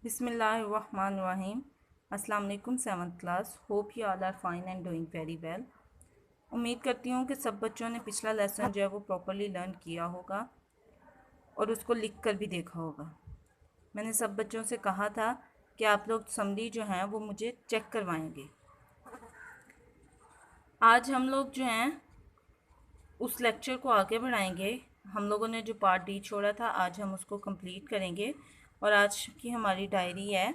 बिस्मिल्लाहिर्रहमानिर्रहीम। अस्सलाम वालेकुम। 7th class. Hope you all are fine and doing very well. उम्मीद करती हूँ कि सब बच्चों ने पिछला लेसन जो है वो प्रॉपरली लर्न किया होगा और उसको लिख कर भी देखा होगा। मैंने सब बच्चों से कहा था कि आप लोग समरी जो हैं वो मुझे चेक करवाएंगे। आज हम लोग जो हैं उस लेक्चर को आगे बढ़ाएंगे। हम लोगों ने जो पार्ट डी छोड़ा था आज हम उसको कंप्लीट करेंगे और आज की हमारी डायरी है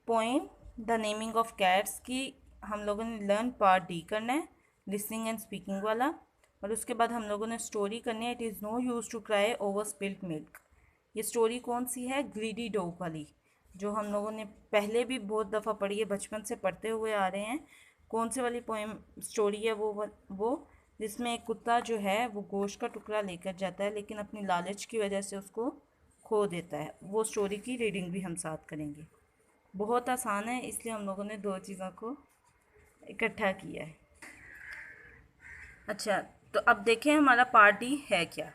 poem the naming of cats की। हम लोगों ने लर्न पार्ट डी करना है, लिसनिंग एंड स्पीकिंग वाला, और उसके बाद हम लोगों ने स्टोरी करनी है, it is no use to cry over spilled milk. ये स्टोरी कौन सी है? ग्रीडी डॉग वाली, जो हम लोगों ने पहले भी बहुत दफ़ा पढ़ी है, बचपन से पढ़ते हुए आ रहे हैं। कौन से वाली पोएम स्टोरी है? वो जिसमें एक कुत्ता जो है वो गोश्त का टुकड़ा लेकर जाता है लेकिन अपनी लालच की वजह से उसको खो देता है। वो स्टोरी की रीडिंग भी हम साथ करेंगे। बहुत आसान है, इसलिए हम लोगों ने दो चीज़ों को इकट्ठा किया है। अच्छा, तो अब देखें हमारा पार्ट डी है क्या।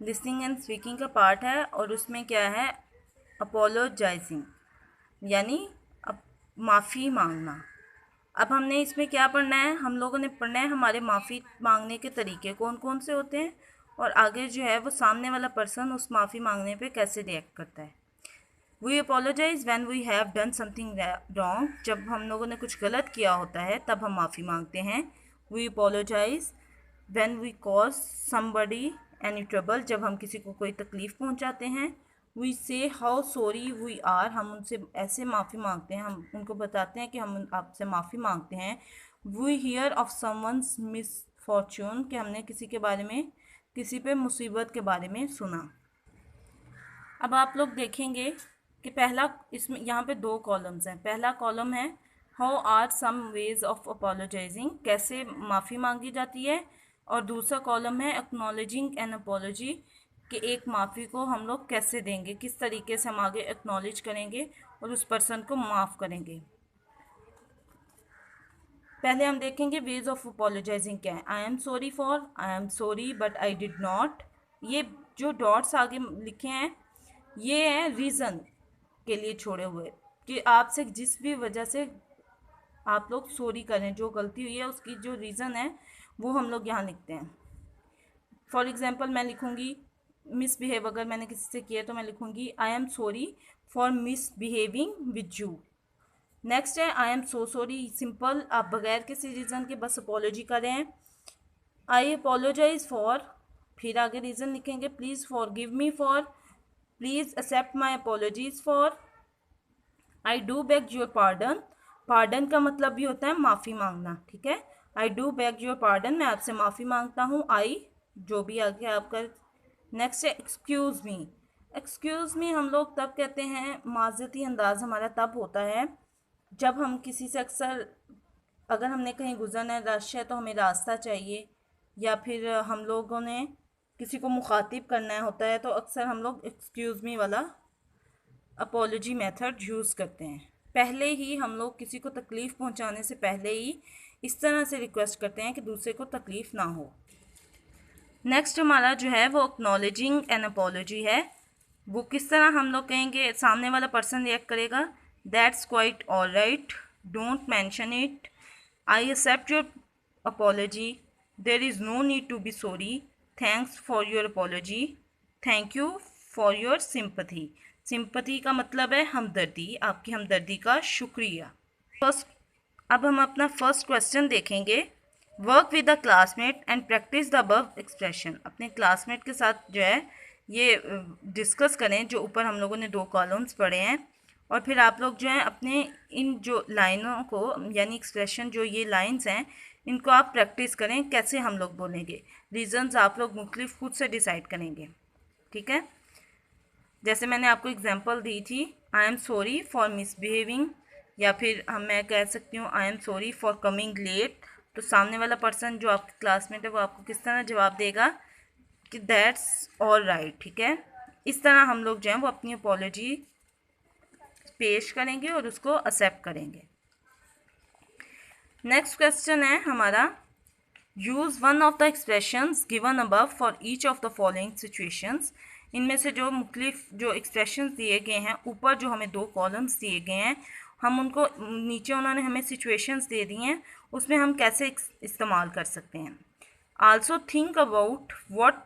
लिसनिंग एंड स्पीकिंग का पार्ट है और उसमें क्या है? अपोलोजाइजिंग, यानी अब माफ़ी मांगना। अब हमने इसमें क्या पढ़ना है? हम लोगों ने पढ़ना है हमारे माफ़ी मांगने के तरीके कौन कौन से होते हैं और आगे जो है वो सामने वाला पर्सन उस माफ़ी मांगने पे कैसे रिएक्ट करता है। We apologise when we have done something wrong, जब हम लोगों ने कुछ गलत किया होता है तब हम माफ़ी मांगते हैं। We apologise when we cause somebody any trouble, जब हम किसी को कोई तकलीफ़ पहुंचाते हैं। वी से हाउ सॉरी वी आर, हम उनसे ऐसे माफ़ी मांगते हैं, हम उनको बताते हैं कि हम आपसे माफ़ी मांगते हैं। We hear of someone's misfortune, कि हमने किसी के बारे में, किसी पे मुसीबत के बारे में सुना। अब आप लोग देखेंगे कि पहला, इसमें यहाँ पे दो कॉलम्स हैं। पहला कॉलम है how are some ways of apologising, कैसे माफ़ी मांगी जाती है, और दूसरा कॉलम है एक्नॉलेजिंग एन अपोलॉजी, कि एक माफ़ी को हम लोग कैसे देंगे, किस तरीके से हम आगे एक्नॉलेज करेंगे और उस पर्सन को माफ़ करेंगे। पहले हम देखेंगे वेज ऑफ अपोलोजाइजिंग क्या है। I am sorry for, I am sorry but I did not. ये जो डॉट्स आगे लिखे हैं ये है रीज़न के लिए छोड़े हुए, कि आपसे जिस भी वजह से आप लोग सॉरी करें, जो गलती हुई है उसकी जो रीज़न है वो हम लोग यहाँ लिखते हैं। फॉर एग्जांपल मैं लिखूँगी मिसबिहेव, अगर मैंने किसी से किया तो मैं लिखूँगी I am sorry for misbehaving with you. Next है I am so sorry, simple, आप बगैर किसी रीज़न के बस अपोलॉजी करें। आई अपोलोजाइज फॉर, फिर आगे रीज़न लिखेंगे, please forgive me for, please accept my apologies for, I do beg your pardon. Pardon का मतलब भी होता है माफ़ी मांगना, ठीक है। I do beg your pardon, मैं आपसे माफ़ी मांगता हूँ। आई, जो भी आगे आपका। नेक्स्ट है एक्सक्यूज़ मी। एक्सक्यूज़ मी हम लोग तब कहते हैं, माज़रती अंदाज हमारा तब होता है जब हम किसी से, अक्सर अगर हमने कहीं गुजरना है, रश है तो हमें रास्ता चाहिए, या फिर हम लोगों ने किसी को मुखातिब करना होता है तो अक्सर हम लोग एक्सक्यूज़ मी वाला अपोलॉजी मेथड यूज़ करते हैं। पहले ही हम लोग किसी को तकलीफ़ पहुंचाने से पहले ही इस तरह से रिक्वेस्ट करते हैं कि दूसरे को तकलीफ़ ना हो। नेक्स्ट हमारा जो है वो एक्नॉलेजिंग एन अपोलॉजी है। वो किस तरह हम लोग कहेंगे, सामने वाला पर्सन रिएक्ट करेगा, that's quite all right, don't mention it, I accept your apology, there is no need to be sorry, thanks for your apology, thank you for your sympathy. Sympathy का मतलब है हमदर्दी, आपकी हमदर्दी का शुक्रिया। फर्स्ट, अब हम अपना फर्स्ट क्वेश्चन देखेंगे। Work with the classmate and practice the above expression. अपने क्लासमेट के साथ जो है ये डिस्कस करें, जो ऊपर हम लोगों ने दो कॉलम्स पढ़े हैं, और फिर आप लोग जो है अपने इन जो लाइनों को, यानी एक्सप्रेशन जो ये लाइंस हैं, इनको आप प्रैक्टिस करें कैसे हम लोग बोलेंगे। रीजंस आप लोग मुख्तलिफ खुद से डिसाइड करेंगे, ठीक है। जैसे मैंने आपको एग्जांपल दी थी, I am sorry for misbehaving, या फिर मैं कह सकती हूँ I am sorry for coming late. तो सामने वाला पर्सन जो आपके क्लासमेट है वो आपको किस तरह जवाब देगा कि दैट्स ऑल राइट, ठीक है। इस तरह हम लोग जो है वो अपनी अपॉलॉजी पेश करेंगे और उसको एक्सेप्ट करेंगे। नेक्स्ट क्वेश्चन है हमारा, use one of the expressions given above for each of the following situations. इनमें से जो मुख्तलिफ जो एक्सप्रेशंस दिए गए हैं, ऊपर जो हमें 2 कॉलम्स दिए गए हैं, हम उनको नीचे उन्होंने हमें सिचुएशंस दे दी हैं, उसमें हम कैसे इस्तेमाल कर सकते हैं। Also think about what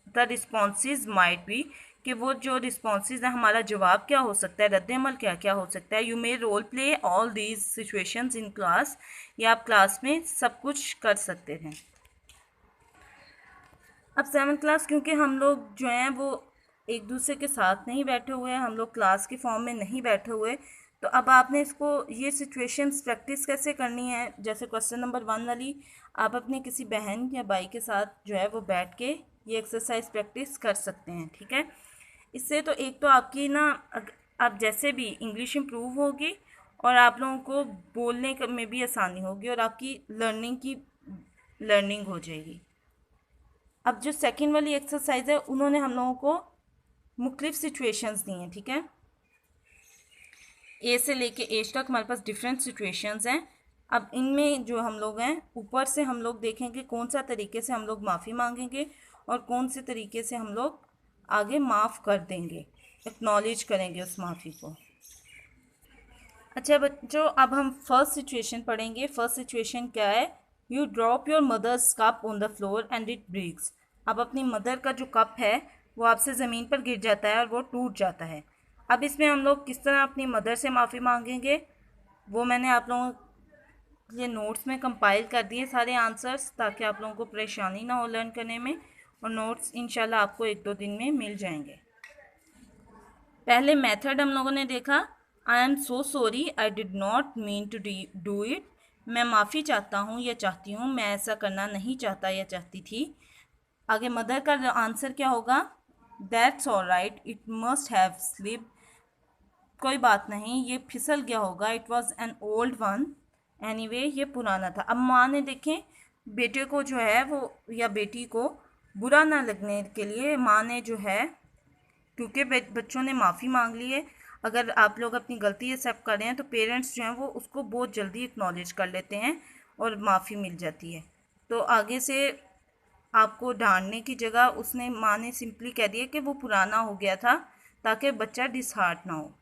the responses might be, कि वो जो रिस्पॉन्सेज है हमारा जवाब क्या हो सकता है, रद्द-ए-अमल क्या क्या हो सकता है। You may role play all these situations in class, या आप क्लास में सब कुछ कर सकते थे। अब 7th क्लास, क्योंकि हम लोग जो हैं वो एक दूसरे के साथ नहीं बैठे हुए हैं, हम लोग क्लास के फॉर्म में नहीं बैठे हुए, तो अब आपने इसको ये सिचुएशंस प्रैक्टिस कैसे करनी है। जैसे क्वेश्चन नंबर 1 वाली, आप अपने किसी बहन या भाई के साथ जो है वो बैठ के ये एक्सरसाइज प्रैक्टिस कर सकते हैं, ठीक है। इससे तो एक तो आपकी ना आप जैसे भी इंग्लिश इम्प्रूव होगी, और आप लोगों को बोलने में भी आसानी होगी, और आपकी लर्निंग हो जाएगी। अब जो सेकंड वाली एक्सरसाइज है, उन्होंने हम लोगों को मुख्तलिफ सिचुएशंस दी हैं, ठीक है। ए से लेके एज तक हमारे पास डिफरेंट सिचुएशंस हैं। अब इनमें जो हम लोग हैं, ऊपर से हम लोग देखेंगे कौन सा तरीके से हम लोग माफ़ी मांगेंगे और कौन से तरीके से हम लोग आगे माफ़ कर देंगे, एक्नॉलेज करेंगे उस माफ़ी को। अच्छा बच्चों, अब हम फर्स्ट सिचुएशन पढ़ेंगे। फर्स्ट सिचुएशन क्या है, you drop your mother's cup on the floor and it breaks. अब अपनी मदर का जो कप है वो आपसे ज़मीन पर गिर जाता है और वो टूट जाता है। अब इसमें हम लोग किस तरह अपनी मदर से माफ़ी मांगेंगे, वो मैंने आप लोगों के लिए नोट्स में कंपाइल कर दिए सारे आंसर्स, ताकि आप लोगों को परेशानी ना हो लर्न करने में, और नोट्स इंशाल्लाह आपको 1-2 दिन में मिल जाएंगे। पहले मेथड हम लोगों ने देखा, I am so sorry, I did not mean to do it. मैं माफ़ी चाहता हूँ या चाहती हूँ, मैं ऐसा करना नहीं चाहता या चाहती थी। आगे मदर का आंसर क्या होगा, that's all right, it must have slip. कोई बात नहीं, ये फिसल गया होगा, it was an old one anyway, ये पुराना था। अब माँ ने देखें बेटे को जो है वो, या बेटी को बुरा ना लगने के लिए माँ ने जो है, क्योंकि बच्चों ने माफ़ी मांग ली है, अगर आप लोग अपनी गलती एक्सेप्ट कर रहे हैं तो पेरेंट्स जो हैं वो उसको बहुत जल्दी एक्नॉलेज कर लेते हैं और माफ़ी मिल जाती है। तो आगे से आपको डांटने की जगह उसने, माँ ने सिंपली कह दिया कि वो पुराना हो गया था, ताकि बच्चा डिसहार्ट ना हो।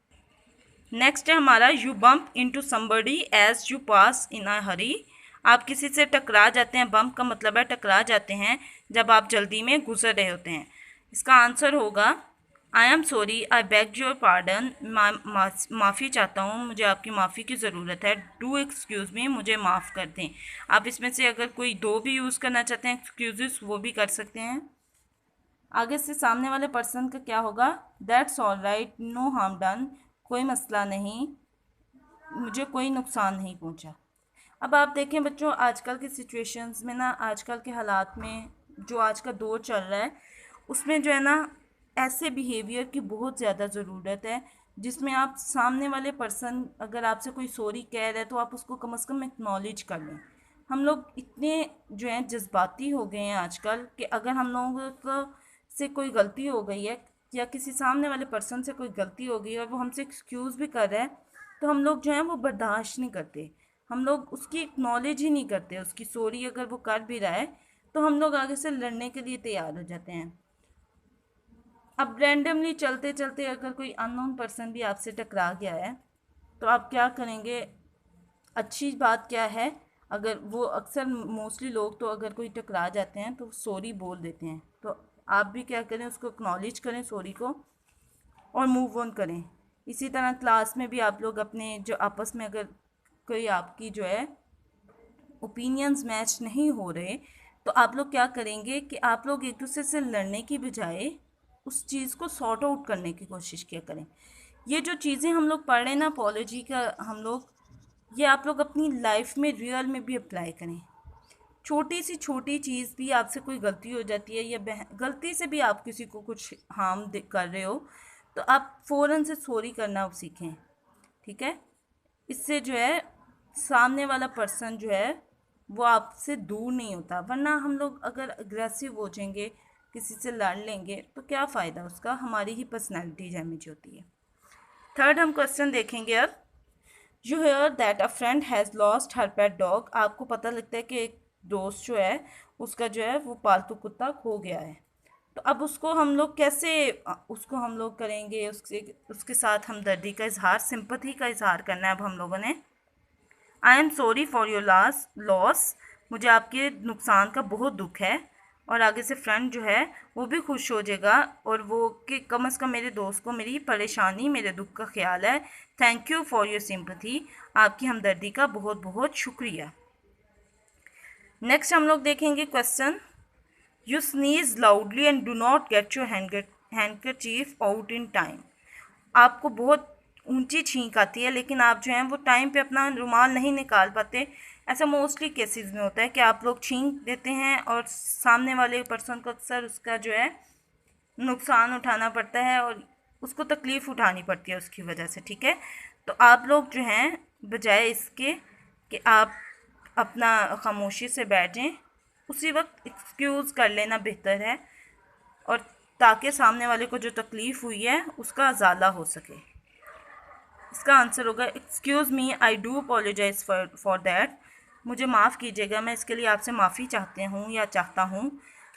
नेक्स्ट है हमारा, you bump into somebody as you pass in a hurry. आप किसी से टकरा जाते हैं, बम्प का मतलब है टकरा जाते हैं, जब आप जल्दी में गुजर रहे होते हैं। इसका आंसर होगा, I am sorry, I beg your pardon, माफ़ी चाहता हूँ, मुझे आपकी माफ़ी की ज़रूरत है। डू एक्सक्यूज़ मी, मुझे माफ़ कर दें। आप इसमें से अगर कोई 2 भी यूज़ करना चाहते हैं एक्सक्यूज़, वो भी कर सकते हैं। आगे से सामने वाले पर्सन का क्या होगा, that's all right, no harm done, कोई मसला नहीं, मुझे कोई नुकसान नहीं पहुंचा। अब आप देखें बच्चों, आजकल की सिचुएशंस में ना, आजकल के हालात में, जो आज का दौर चल रहा है, उसमें जो है ना ऐसे बिहेवियर की बहुत ज़्यादा ज़रूरत है, जिसमें आप सामने वाले पर्सन अगर आपसे कोई सॉरी कह रहे हैं तो आप उसको कम से कम एक्नॉलेज कर लें। हम लोग इतने जो हैं जज्बाती हो गए हैं आजकल, कि अगर हम लोगों को से कोई गलती हो गई है, या किसी सामने वाले पर्सन से कोई गलती हो गई है और वो हमसे एक्सक्यूज़ भी कर रहा है, तो हम लोग जो हैं वो बर्दाश्त नहीं करते, हम लोग उसकी एक्नॉलेज ही नहीं करते। उसकी सॉरी अगर वो कर भी रहा है तो हम लोग आगे से लड़ने के लिए तैयार हो जाते हैं। अब रैंडमली चलते चलते अगर कोई अननोन पर्सन भी आपसे टकरा गया है, तो आप क्या करेंगे, अच्छी बात क्या है, अगर वो अक्सर मोस्टली लोग तो अगर कोई टकरा जाते हैं तो सॉरी बोल देते हैं, तो आप भी क्या करें, उसको एक्नॉलेज करें सॉरी को, और मूव ऑन करें। इसी तरह क्लास में भी आप लोग अपने जो आपस में अगर कोई आपकी जो है ओपिनियंस मैच नहीं हो रहे, तो आप लोग क्या करेंगे कि आप लोग एक दूसरे से लड़ने की बजाय उस चीज़ को सॉर्ट आउट करने की कोशिश किया करें। ये जो चीज़ें हम लोग पढ़ रहे हैं ना, अपॉलॉजी का हम लोग, ये आप लोग अपनी लाइफ में रियल में भी अप्लाई करें। छोटी सी छोटी चीज़ भी, आपसे कोई गलती हो जाती है, या गलती से भी आप किसी को कुछ हार्म कर रहे हो, तो आप फ़ौरन से सॉरी करना सीखें, ठीक है। इससे जो है सामने वाला पर्सन जो है वो आपसे दूर नहीं होता, वरना हम लोग अगर अग्रेसिव हो जाएंगे, किसी से लड़ लेंगे, तो क्या फ़ायदा उसका, हमारी ही पर्सनैलिटी डैमेज होती है। थर्ड हम क्वेश्चन देखेंगे अब, you hear that a friend has lost her pet dog. आपको पता लगता है कि एक दोस्त जो है उसका जो है वो पालतू कुत्ता खो गया है। तो अब उसको हम लोग कैसे उसको हम लोग करेंगे, उसके साथ हमदर्दी का इजहार, सिंपथी का इजहार करना है अब हम लोगों ने। आई am sorry for your loss, मुझे आपके नुकसान का बहुत दुख है। और आगे से फ्रेंड जो है वो भी खुश हो जाएगा और वो कि कम अज़ कम मेरे दोस्त को मेरी परेशानी, मेरे दुख का ख्याल है। Thank you for your sympathy, आपकी हमदर्दी का बहुत बहुत शुक्रिया। नेक्स्ट हम लोग देखेंगे question, you sneeze loudly and do not get your handkerchief out in time. आपको बहुत ऊंची छींक आती है लेकिन आप जो हैं वो टाइम पे अपना रुमाल नहीं निकाल पाते। ऐसा मोस्टली केसेस में होता है कि आप लोग छींक देते हैं और सामने वाले पर्सन को अक्सर उसका जो है नुकसान उठाना पड़ता है और उसको तकलीफ़ उठानी पड़ती है उसकी वजह से, ठीक है। तो आप लोग जो हैं बजाय इसके कि आप अपना खामोशी से बैठ जाएं, उसी वक्त एक्सक्यूज़ कर लेना बेहतर है, और ताकि सामने वाले को जो तकलीफ़ हुई है उसका अजाला हो सके। इसका आंसर होगा excuse me, I do apologise for that, मुझे माफ़ कीजिएगा, मैं इसके लिए आपसे माफ़ी चाहते हूँ या चाहता हूँ।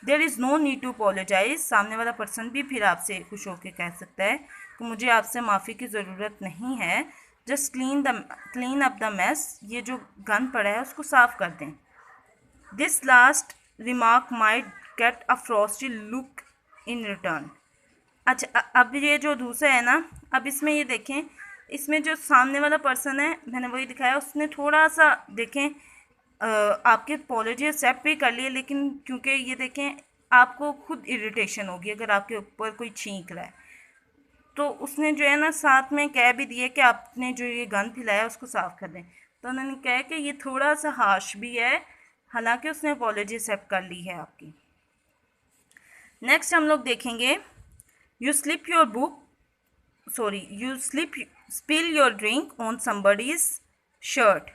There is no need to apologise, सामने वाला पर्सन भी फिर आपसे खुश होकर कह सकता है कि मुझे आपसे माफ़ी की ज़रूरत नहीं है। Just clean up the mess, ये जो गंद पड़ा है उसको साफ़ कर दें। This last remark might get a Frosty look in return. अच्छा, अब ये जो दूसरा है ना, अब इसमें ये देखें, इसमें जो सामने वाला पर्सन है मैंने वही दिखाया, उसने थोड़ा सा देखें आपके अपॉलॉजी एक्सेप्ट भी कर लिए, लेकिन क्योंकि ये देखें आपको खुद इरिटेशन होगी अगर आपके ऊपर कोई छींक रहा है, तो उसने जो है ना साथ में कह भी दिए कि आपने जो ये गंद फैलाया उसको साफ़ कर दें। तो उन्होंने कहा कि ये थोड़ा सा हार्श भी है, हालांकि उसने अपॉलॉजी एक्सेप्ट कर ली है आपकी। नेक्स्ट हम लोग देखेंगे, you slip your book you spill your drink on somebody's shirt.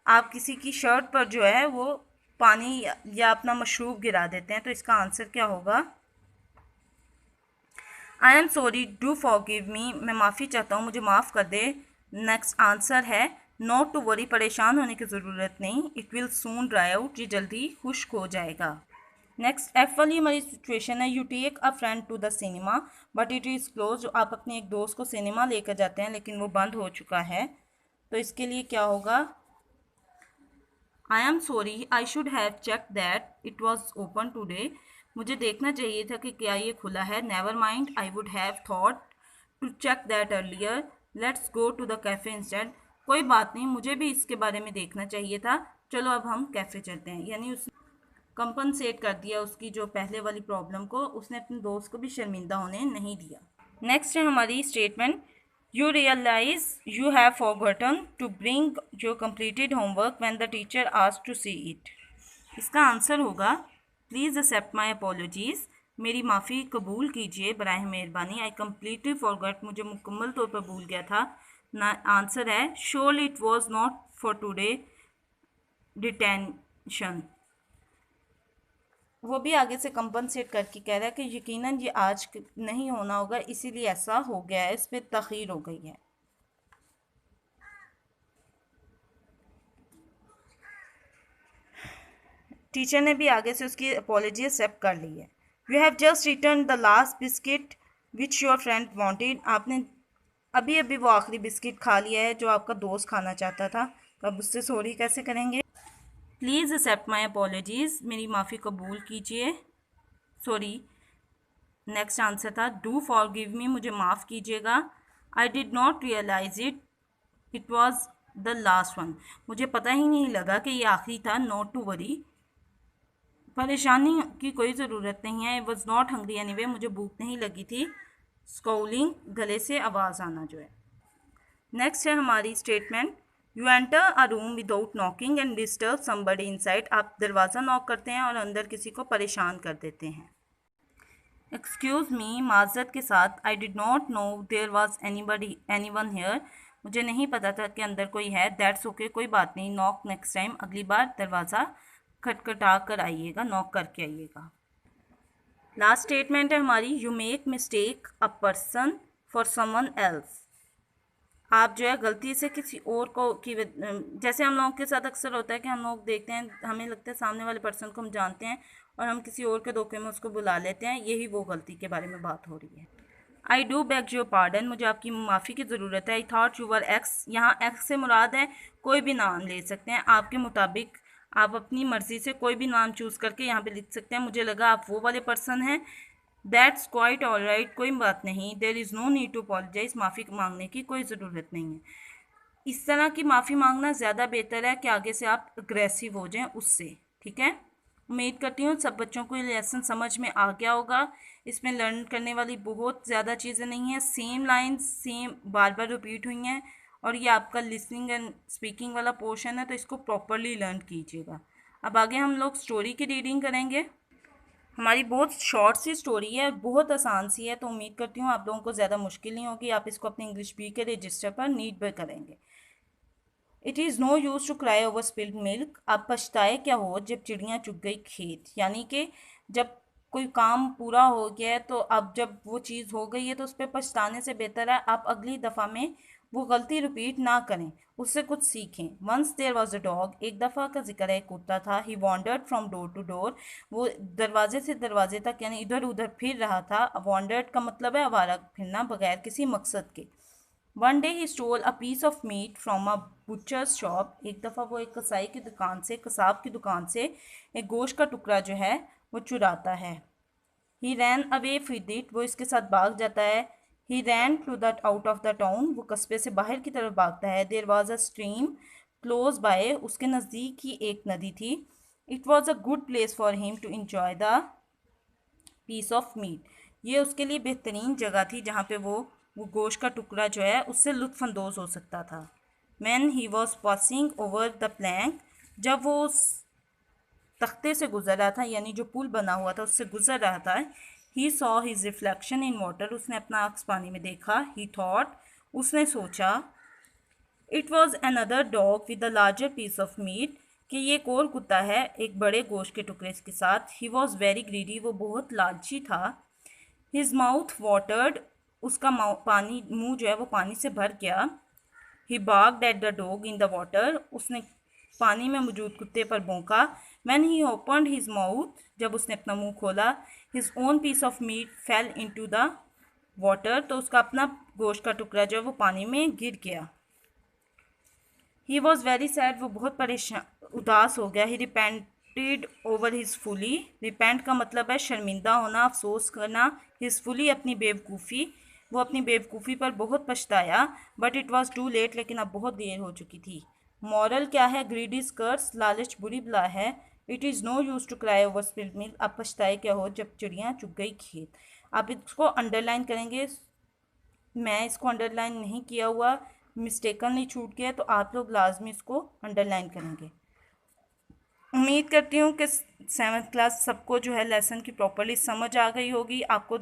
आप किसी की शर्ट पर जो है वो पानी या अपना मशरूब गिरा देते हैं, तो इसका आंसर क्या होगा? I am sorry, do forgive मी, मैं माफ़ी चाहता हूँ, मुझे माफ़ कर दे। नेक्स्ट आंसर है नॉट टू वरी, परेशान होने की ज़रूरत नहीं, it will soon dry out, ये जल्दी खुश्क हो जाएगा। नेक्स्ट एफ वाली हमारी सिचुएशन है, you take a friend to the cinema but it is close, आप अपने एक दोस्त को सिनेमा लेकर जाते हैं लेकिन वो बंद हो चुका है, तो इसके लिए क्या होगा? I am sorry, I should have check that it was open today, मुझे देखना चाहिए था कि क्या ये खुला है। Never mind, I would have thought to check that earlier, let's go to the cafe instead, कोई बात नहीं, मुझे भी इसके बारे में देखना चाहिए था, चलो अब हम कैफ़े चलते हैं। यानी उस कंपनसेट कर दिया उसकी जो पहले वाली प्रॉब्लम को, उसने अपने दोस्त को भी शर्मिंदा होने नहीं दिया। नेक्स्ट है हमारी statement, you realise you have forgotten to bring your completed homework when the teacher asked to see it. इसका आंसर होगा प्लीज़ एक्सेप्ट माई अपॉलॉजीज़, मेरी माफ़ी कबूल कीजिए बराह मेहरबानी। आई कम्प्लीटली फॉरगॉट, मुझे मुकम्मल तौर पर भूल गया था। ना आंसर है surely it was not for today detention, वो भी आगे से कंपनसेट करके कह रहा है कि यकीनन ये आज नहीं होना होगा, इसीलिए ऐसा हो गया है, इस पर तख़ीर हो गई है। टीचर ने भी आगे से उसकी अपॉलॉजी एक्सेप्ट कर ली है। You have just return the last biscuit which your friend wanted, आपने अभी अभी वो आखिरी बिस्किट खा लिया है जो आपका दोस्त खाना चाहता था, तो अब उससे सॉरी कैसे करेंगे? प्लीज़ एक्सेप्ट माई अपॉलॉजीज़, मेरी माफ़ी कबूल कीजिए, सॉरी। नेक्स्ट आंसर था डू फॉरगिव मी, मुझे माफ़ कीजिएगा। I did not realise it was the last one, मुझे पता ही नहीं लगा कि ये आखिरी था। नॉट टू वरी, परेशानी की कोई ज़रूरत नहीं है। वॉज नॉट हंग्री एनीवे, मुझे भूख नहीं लगी थी। स्काउलिंग, गले से आवाज़ आना जो है। नेक्स्ट है हमारी statement, you enter a room without knocking and disturb somebody inside, आप दरवाज़ा नॉक करते हैं और अंदर किसी को परेशान कर देते हैं। एक्सक्यूज़ मी, माज़रत के साथ, I did not know there was anyone here, मुझे नहीं पता था कि अंदर कोई है। दैट्स ओके, कोई बात नहीं। नॉक नेक्स्ट टाइम, अगली बार दरवाज़ा खटखटा कर आइएगा, नॉक करके आइएगा। लास्ट स्टेटमेंट है हमारी, you make mistake a person for someone else, आप जो है गलती से किसी और को जैसे हम लोगों के साथ अक्सर होता है कि हम लोग देखते हैं, हमें लगता है सामने वाले पर्सन को हम जानते हैं और हम किसी और के धोखे में उसको बुला लेते हैं, यही वो गलती के बारे में बात हो रही है। I do beg your pardon, मुझे आपकी माफ़ी की ज़रूरत है। I thought you were x, यहाँ एक्स से मुराद है कोई भी नाम ले सकते हैं आपके मुताबिक, आप अपनी मर्ज़ी से कोई भी नाम चूज़ करके यहाँ पे लिख सकते हैं। मुझे लगा आप वो वाले पर्सन हैं। दैट्स क्वाइट ऑल राइट, कोई बात नहीं। There is no need to apologise, माफ़ी मांगने की कोई ज़रूरत नहीं है। इस तरह की माफ़ी मांगना ज़्यादा बेहतर है कि आगे से आप अग्रेसिव हो जाएं उससे, ठीक है। उम्मीद करती हूँ सब बच्चों को ये लेसन समझ में आ गया होगा। इसमें लर्न करने वाली बहुत ज़्यादा चीज़ें नहीं हैं, सेम लाइन्स सेम बार बार रिपीट हुई हैं, और ये आपका लिसनिंग एंड स्पीकिंग वाला पोर्शन है, तो इसको प्रॉपरली लर्न कीजिएगा। अब आगे हम लोग स्टोरी की रीडिंग करेंगे। हमारी बहुत शॉर्ट सी स्टोरी है, बहुत आसान सी है, तो उम्मीद करती हूँ आप लोगों को ज़्यादा मुश्किल नहीं होगी, आप इसको अपने इंग्लिश बी के रजिस्टर पर नीट भी करेंगे। It is no use to cry over spilled milk, अब पछताए क्या हो जब चिड़ियाँ चुग गई खेत, यानी कि जब कोई काम पूरा हो गया है तो अब जब वो चीज़ हो गई है तो उस पर पछताने से बेहतर है आप अगली दफ़ा में वो गलती रिपीट ना करें, उससे कुछ सीखें। Once there was a dog, एक दफ़ा का जिक्र है, एक कुत्ता था। He wandered from door to door, वो दरवाजे से दरवाजे तक यानी इधर उधर फिर रहा था। वॉन्डर्ड का मतलब है आवारा फिरना बगैर किसी मकसद के। One day he stole a piece of meat from a butcher's shop, एक दफ़ा वो एक कसाई की दुकान से, कसाब की दुकान से एक गोश्त का टुकड़ा जो है वो चुराता है। He ran away with it, वो इसके साथ भाग जाता है। He ran to that out of the town, वो कस्बे से बाहर की तरफ भागता है। There was a stream close by, उसके नज़दीक ही एक नदी थी। It was a good place for him to enjoy the piece of meat, ये उसके लिए बेहतरीन जगह थी जहाँ पे वो गोश्त का टुकड़ा जो है उससे लुत्फ़अंदोज़ हो सकता था। Man he was passing over the plank, जब वो उस तख्ते से गुजर रहा था यानी जो पुल बना हुआ था उससे गुजर रहा था। He saw his reflection in water, उसने अपना अक्स पानी में देखा। ही थॉट, उसने सोचा। It was another dog with a larger piece of meat, कि ये एक और कुत्ता है एक बड़े गोश्त के टुकड़े के साथ। ही वॉज वेरी ग्रीडी, वो बहुत लालची था। हिज माउथ वाटर्ड, उसका पानी मुंह जो है वो पानी से भर गया। He barked at the dog in the water, उसने पानी में मौजूद कुत्ते पर भौंका। When he opened his mouth, जब उसने अपना मुंह खोला। His own piece of meat fell into the water, तो उसका अपना गोश्त का टुकड़ा जो है वो पानी में गिर गया। ही वॉज वेरी सैड, वो बहुत परेशान उदास हो गया। He repented over his folly, repent का मतलब है शर्मिंदा होना, अफसोस करना। हिज फुली, अपनी बेवकूफ़ी, वो अपनी बेवकूफ़ी पर बहुत पछताया। But it was too late, लेकिन अब बहुत देर हो चुकी थी। मॉरल क्या है? ग्रीड इज कर्स, लालच बुरी बला है। It is no use to cry over spilled milk, अब पछताए क्या हो जब चिड़ियाँ चुग गई खेत। आप इसको अंडरलाइन करेंगे, मैं इसको अंडरलाइन नहीं किया हुआ, मिस्टेकनली छूट गया, तो आप लोग लाजमी इसको अंडरलाइन करेंगे। उम्मीद करती हूँ कि 7th क्लास सबको जो है लेसन की प्रॉपरली समझ आ गई होगी, आपको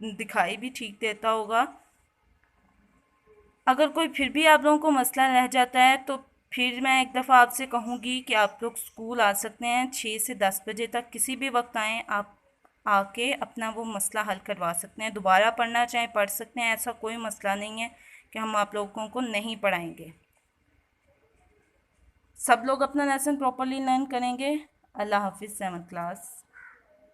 दिखाई भी ठीक देता होगा। अगर कोई फिर भी आप लोगों को मसला रह जाता है तो फिर मैं एक दफ़ा आपसे कहूँगी कि आप लोग स्कूल आ सकते हैं 6 से 10 बजे तक, किसी भी वक्त आएँ आप, आके अपना वो मसला हल करवा सकते हैं। दोबारा पढ़ना चाहें पढ़ सकते हैं, ऐसा कोई मसला नहीं है कि हम आप लोगों को नहीं पढ़ाएंगे। सब लोग अपना लेसन प्रॉपरली लर्न करेंगे। अल्लाह हाफिज़ 7th क्लास।